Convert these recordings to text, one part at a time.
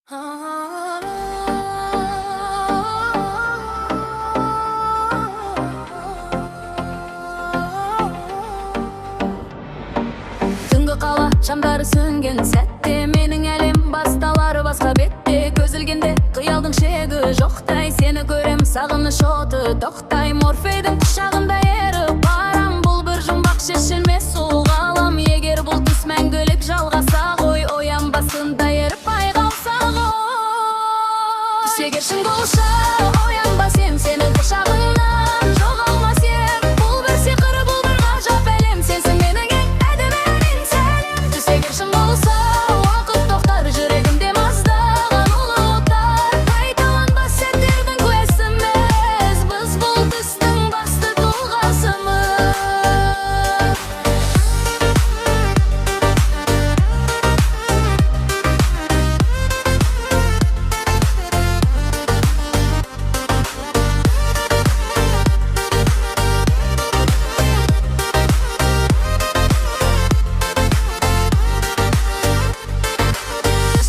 Түнгі қала шамдары сөнген сәтте менің әлем басталары басқа бетте. Көз ілгенде қиялдың шегі жоқтай, сені көрем сағыныш оты тоқтай. Морфейдің құшағында еріп барам, бұл бір жұмбақ шешілмес сұлу ғалам. Егер бұл түс мәңгілік жалғаса ғой, оянбасында еріп айға алса ғой. Түс егер шын болса, оянба сен, сенің құшағыңнан жоғалма сен. Бұл бір сиқыр, бұл бір ғажап әлем, сенсің менің ең әдемі сәлем. Түс егер шын болса, уақыт тоқтар, жүрегімде маздаған ұлы оттар. Қайталанбас сәттердің куәсіміз, біз бұл түстің басты тұлғасымыз.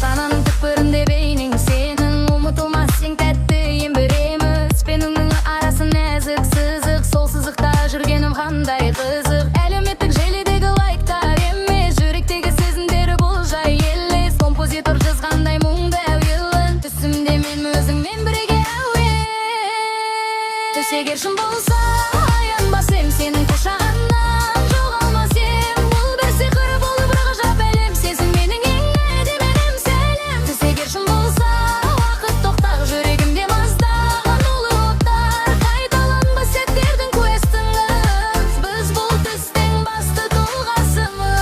Сананың түкпірінде бейнең сенің, ұмытылмас ең тәтті ең бір еміс. Пен өңнің арасы нәзік сызық, сол сызықта жүргенім қандай қызық. Әлеуметтік желідегі лайктар емес, жүректегі сезімдері бұл жай елес. Композитор жазғандай мұңды әуелін, түсімде мен өзіңмен бірге әуен. Түс егер шын болса, аянба сен, сенің құшағыңнан жоғалма сен. Бұл бір сиқыр, бұл бір ғажап әлем, сенсің менің ең әдемі сәлем. Түс егер шын болса, уақыт тоқтар, жүрегімде маздаған ұлы оттар. Қайталанбас сәттердің куәсіміз, біз бұл түстің басты тұлғасымыз.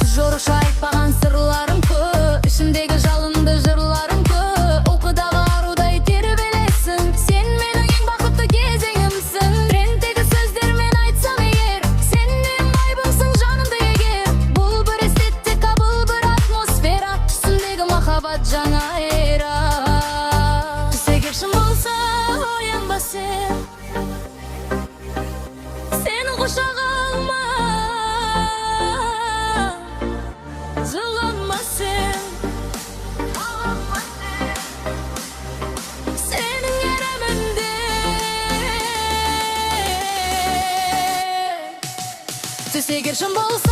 Түс жорушы айтпаған сырларым көп, ішімдегі жалынды жырларым көп. Ұйқыдағы арудай тербелесің, сен менің ең бақытты кезеңімсің. Трендтегі сөздермен айтсам егер, сеннен байбымсың жанымды егер. Бұл бір эстетика, бұл бір атмосфера, түсімдегі махаббат жаңа эра. Түс егер шын болса, оянба сен, сенің құшағыңа жыланма сен. Сенің әлеміңде түс егер шын болса,